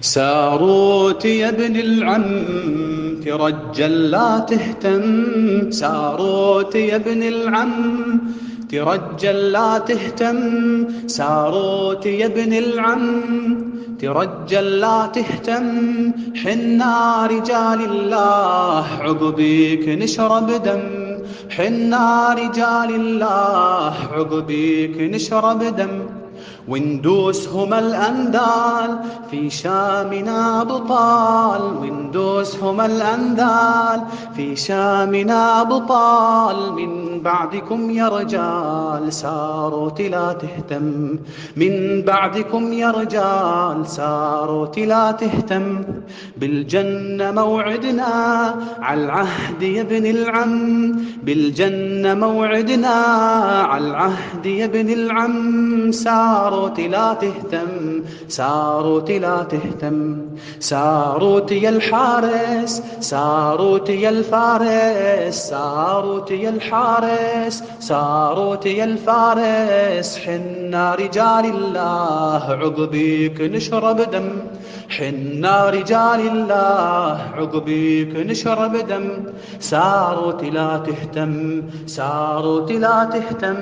ساروت يا ابن العم ترجل لا تهتم، ساروت يا ابن العم ترجل لا تهتم، ساروت يا ابن العم ترجل لا تهتم. حنا رجال الله عقبيك نشرب دم، حنا رجال الله عقبيك نشرب دم. وندوسهم الأندال في شامنا أبطال، وندوسهم الأندال في شامنا أبطال. من بعدكم يا رجال ساروت لا تهتم، من بعدكم يا رجال ساروت لا تهتم. بالجنة موعدنا على العهد يا ابن العم، بالجنة موعدنا على العهد يا ابن العم. ساروت لا تهتم، ساروت لا تهتم. ساروت يا الحارس، ساروت يا الفارس، ساروت يا الحارس، ساروت يا الفارس. حنا رجال الله عقبيك نشرب دم، حنا رجال الله عقبيك نشرب دم. ساروت لا تهتم، ساروت لا تهتم.